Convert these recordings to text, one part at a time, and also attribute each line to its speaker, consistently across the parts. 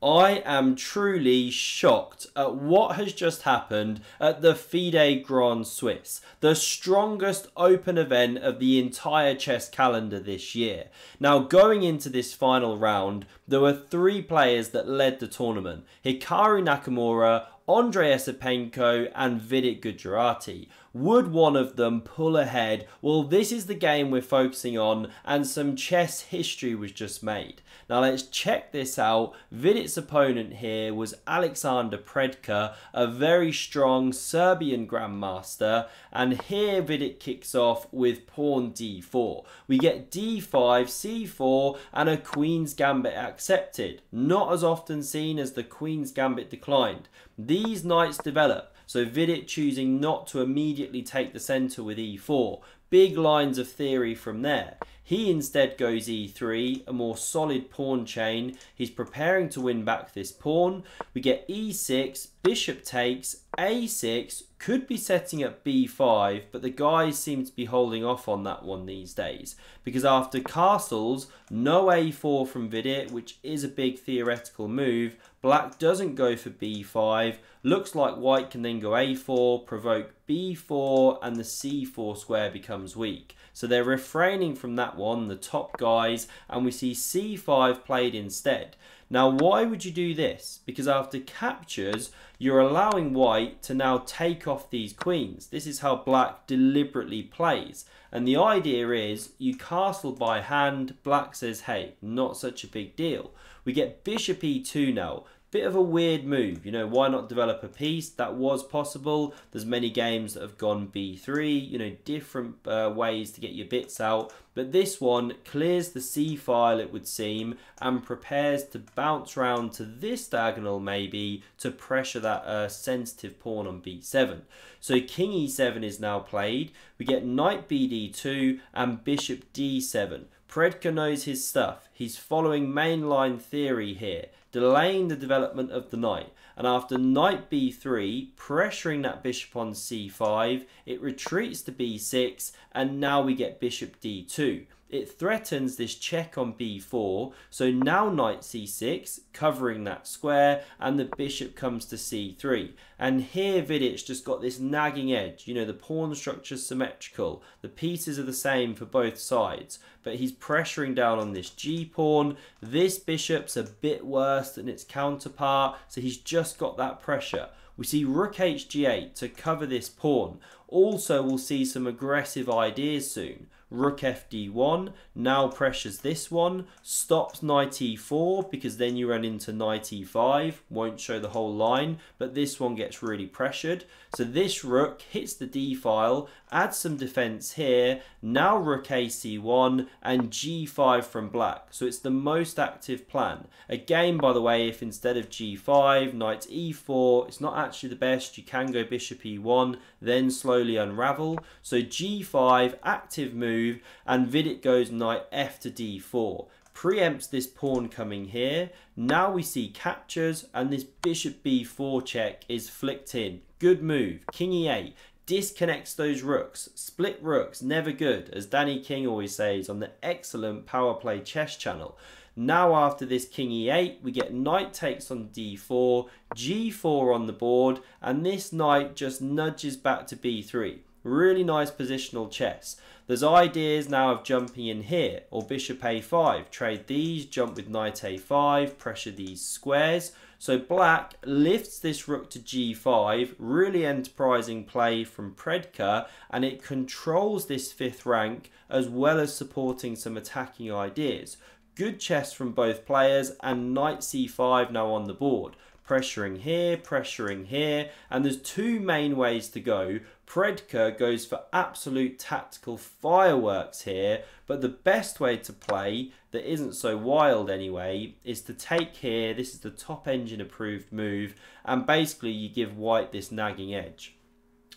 Speaker 1: I am truly shocked at what has just happened at the FIDE Grans Swiss, the strongest open event of the entire chess calendar this year. Now, going into this final round, there were three players that led the tournament: Hikaru Nakamura, Andrei Esipenko and Vidit Gujarathi. Would one of them pull ahead? Well, this is the game we're focusing on, and some chess history was just made. Now let's check this out. Vidit's opponent here was Alexandr Predke, a very strong Serbian grandmaster, and here Vidit kicks off with pawn d4. We get d5, c4 and a queen's gambit accepted. Not as often seen as the queen's gambit declined. These knights develop, so Vidit choosing not to immediately take the centre with e4. Big lines of theory from there. He instead goes e3, a more solid pawn chain. He's preparing to win back this pawn. We get e6, bishop takes, a6, could be setting up b5, but the guys seem to be holding off on that one these days, because after castles, no a4 from Vidit, which is a big theoretical move. Black doesn't go for b5. Looks like white can then go a4, provoke b4, and the c4 square becomes weak. So they're refraining from that one, the top guys, and we see c5 played instead. Now, why would you do this? Because after captures, you're allowing white to now take off these queens. This is how black deliberately plays. And the idea is you castle by hand. Black says, hey, not such a big deal. We get bishop e2 now. Bit of a weird move, you know, why not develop a piece? That was possible. There's many games that have gone b3, you know, different ways to get your bits out. But this one clears the c file, it would seem, and prepares to bounce round to this diagonal maybe to pressure that sensitive pawn on b7. So king e7 is now played. We get knight bd2 and bishop d7. Predke knows his stuff. He's following mainline theory here, delaying the development of the knight. And after knight b3, pressuring that bishop on c5, it retreats to b6, and now we get bishop d2. It threatens this check on b4, so now knight c6, covering that square, and the bishop comes to c3. And here Vidit's just got this nagging edge. You know, the pawn structure's symmetrical, the pieces are the same for both sides, but he's pressuring down on this g-pawn. This bishop's a bit worse than its counterpart, so he's just got that pressure. We see rook hg8 to cover this pawn. Also, we'll see some aggressive ideas soon. Rook fd1 now pressures this one, stops knight e4 because then you run into knight e5, won't show the whole line, but this one gets really pressured. So this rook hits the d file, adds some defense here, now rook ac1 and g5 from black. So it's the most active plan. Again, by the way, if instead of g5, knight e4, it's not actually the best, you can go bishop e1, then slowly unravel. So g5, active move, and Vidit goes knight f to d4. Preempts this pawn coming here. Now we see captures, and this bishop b4 check is flicked in. Good move. King e8. Disconnects those rooks. Split rooks, never good, as Danny King always says on the excellent Power Play Chess channel. Now after this king e8, we get knight takes on d4, g4 on the board, and this knight just nudges back to b3. Really nice positional chess. There's ideas now of jumping in here, or bishop a5. Trade these, jump with knight a5, pressure these squares. So black lifts this rook to g5, really enterprising play from Predke, and it controls this fifth rank as well as supporting some attacking ideas. Good chess from both players, and knight c5 now on the board. Pressuring here, and there's two main ways to go. Predke goes for absolute tactical fireworks here, but the best way to play, that isn't so wild anyway, is to take here. This is the top engine approved move, and basically you give white this nagging edge.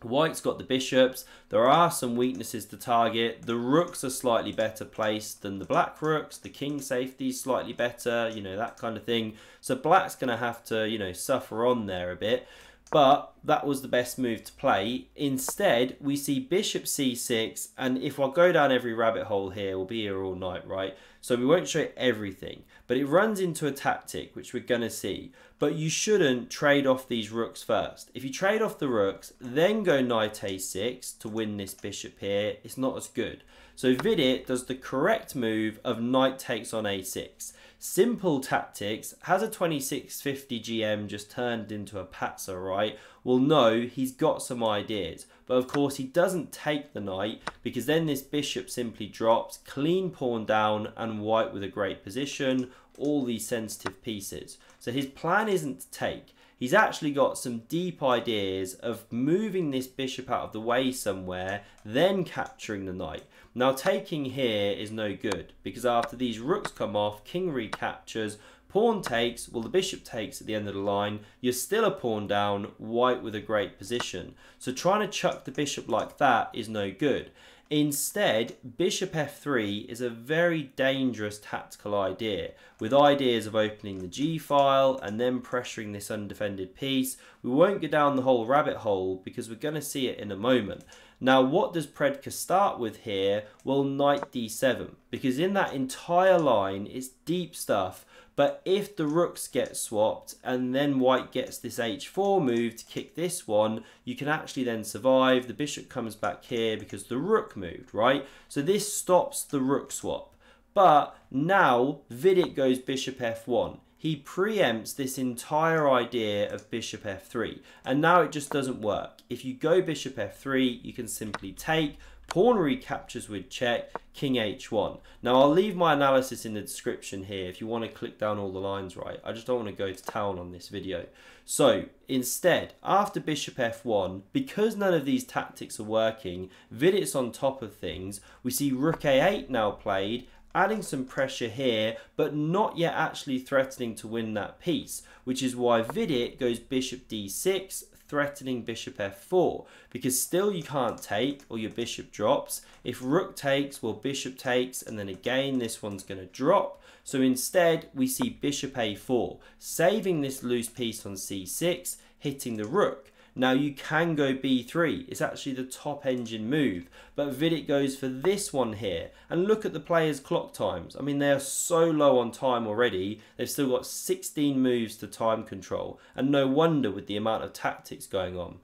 Speaker 1: White's got the bishops. There are some weaknesses to target. The rooks are slightly better placed than the black rooks. The king safety is slightly better, you know, that kind of thing. So black's going to have to, you know, suffer on there a bit. But that was the best move to play. Instead, we see bishop c6, and if I go down every rabbit hole here, we'll be here all night, right? So we won't show everything, but it runs into a tactic, which we're going to see. But you shouldn't trade off these rooks first. If you trade off the rooks, then go knight a6 to win this bishop here, it's not as good. So Vidit does the correct move of knight takes on a6. Simple tactics. Has a 2650 GM just turned into a patzer, right? Well, no, he's got some ideas. But of course, he doesn't take the knight because then this bishop simply drops, clean pawn down, and white with a great position, all these sensitive pieces. So his plan isn't to take. He's actually got some deep ideas of moving this bishop out of the way somewhere, then capturing the knight. Now taking here is no good, because after these rooks come off, king recaptures, pawn takes, well the bishop takes at the end of the line, you're still a pawn down, white with a great position. So trying to chuck the bishop like that is no good. Instead, bishop f3 is a very dangerous tactical idea, with ideas of opening the g-file and then pressuring this undefended piece. We won't go down the whole rabbit hole because we're going to see it in a moment. Now, what does Predke start with here? Well, knight d7, because in that entire line, it's deep stuff. But if the rooks get swapped and then white gets this h4 move to kick this one, you can actually then survive. The bishop comes back here because the rook moved, right? So this stops the rook swap. But now Vidit goes bishop f1. He preempts this entire idea of bishop f3. And now it just doesn't work. If you go bishop f3, you can simply take. Pawn recaptures with check, king h1. Now I'll leave my analysis in the description here if you want to click down all the lines right. I just don't want to go to town on this video. So instead, after bishop f1, because none of these tactics are working, Vidit's on top of things. We see rook a8 now played, adding some pressure here, but not yet actually threatening to win that piece, which is why Vidit goes bishop d6, threatening bishop f4, because still you can't take or your bishop drops. If rook takes, well bishop takes, and then again this one's going to drop. So instead we see bishop a4, saving this loose piece on c6, hitting the rook. Now you can go b3, it's actually the top engine move, but Vidit goes for this one here. And look at the players' clock times. I mean, they are so low on time already, they've still got 16 moves to time control, and no wonder with the amount of tactics going on.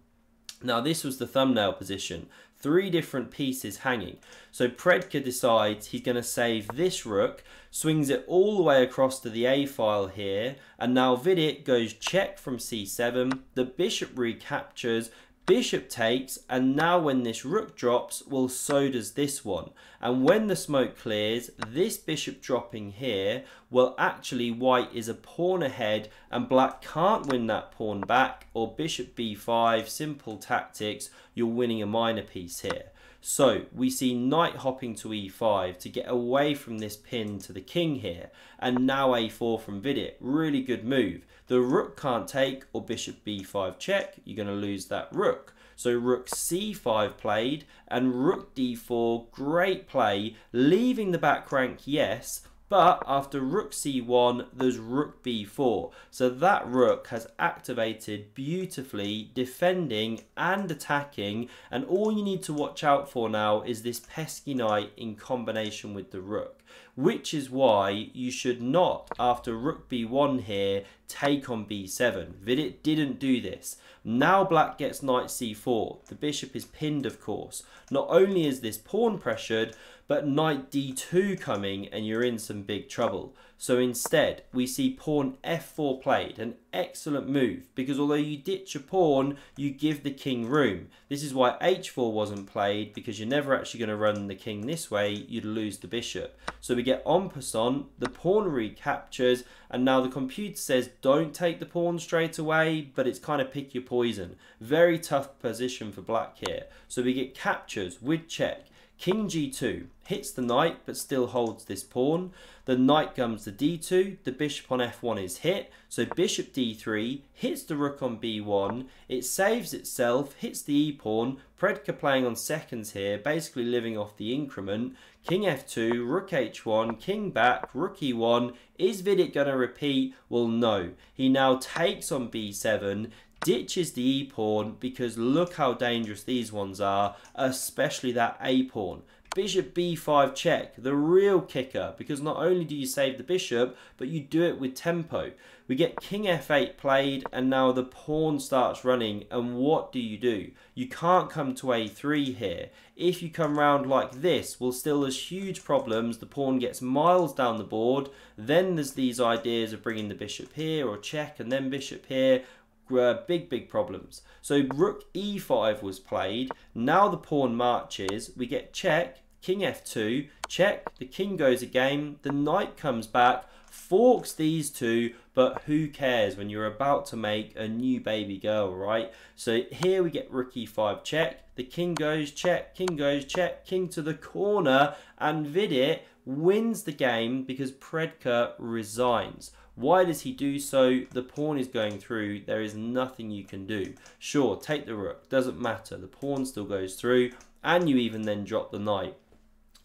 Speaker 1: Now this was the thumbnail position, 3 different pieces hanging. So Predke decides he's going to save this rook, swings it all the way across to the a file here, and now Vidit goes check from c7, the bishop recaptures, bishop takes, and now when this rook drops, well so does this one. And when the smoke clears, this bishop dropping here, well actually white is a pawn ahead and black can't win that pawn back, or bishop b5, simple tactics, you're winning a minor piece here. So we see knight hopping to e5 to get away from this pin to the king here, and now a4 from Vidit, really good move. The rook can't take, or bishop b5 check, you're going to lose that rook. So rook c5 played, and rook d4, great play, leaving the back rank, yes, but after rook c1, there's rook b4. So that rook has activated beautifully, defending and attacking, and all you need to watch out for now is this pesky knight in combination with the rook, which is why you should not, after rook b1 here, take on b7. Vidit didn't do this. Now black gets knight c4. The bishop is pinned, of course. Not only is this pawn pressured, but knight d2 coming and you're in some big trouble. So instead, we see pawn f4 played, an excellent move, because although you ditch a pawn, you give the king room. This is why h4 wasn't played, because you're never actually going to run the king this way, you'd lose the bishop. So we get en passant, the pawn recaptures, and now the computer says don't take the pawn straight away, but it's kind of pick your poison. Very tough position for black here. So we get captures with check. King g2 hits the knight but still holds this pawn. The knight comes to d2, the bishop on f1 is hit, so bishop d3 hits the rook on b1, it saves itself, hits the e-pawn, Predke playing on seconds here, basically living off the increment. King f2, rook h1, king back, rook e1. Is Vidit going to repeat? Well, no. He now takes on b7, ditches the e-pawn because look how dangerous these ones are, especially that a-pawn. Bishop b5 check, the real kicker, because not only do you save the bishop, but you do it with tempo. We get king f8 played, and now the pawn starts running, and what do? You can't come to a3 here. If you come round like this, well, still there's huge problems. The pawn gets miles down the board. Then there's these ideas of bringing the bishop here, or check, and then bishop here. Big problems. So rook e5 was played. Now the pawn marches. We get check, king f2, check, the king goes again, the knight comes back, forks these two, but who cares when you're about to make a new baby girl, right? So here we get rook e5 check, the king goes check, king goes check, king to the corner, and Vidit wins the game because Predke resigns. Why does he do so? The pawn is going through. There is nothing you can do. Sure, take the rook. Doesn't matter. The pawn still goes through. And you even then drop the knight.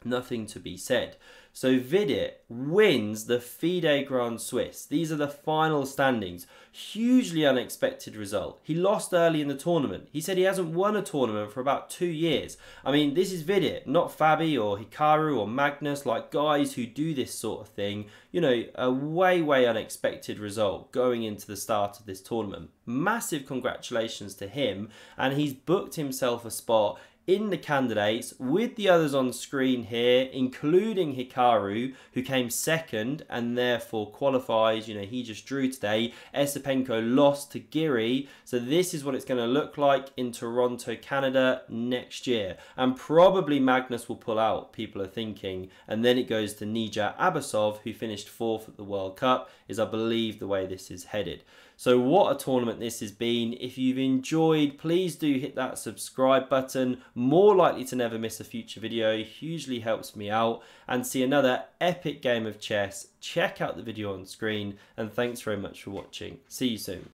Speaker 1: Nothing to be said. So Vidit wins the FIDE Grand Swiss. These are the final standings. Hugely unexpected result. He lost early in the tournament. He said he hasn't won a tournament for about 2 years. I mean, this is Vidit, not Fabi or Hikaru or Magnus, like guys who do this sort of thing. You know, a way unexpected result going into the start of this tournament. Massive congratulations to him, and he's booked himself a spot in the candidates with the others on screen here, including Hikaru, who came second and therefore qualifies. You know, he just drew today. Esipenko lost to Giri. So this is what it's going to look like in Toronto, Canada next year. And probably Magnus will pull out, people are thinking. And then it goes to Nijat Abasov, who finished 4th at the World Cup, is I believe the way this is headed. So what a tournament this has been. If you've enjoyed, please do hit that subscribe button. More likely to never miss a future video. Hugely helps me out. And see another epic game of chess. Check out the video on screen. And thanks very much for watching. See you soon.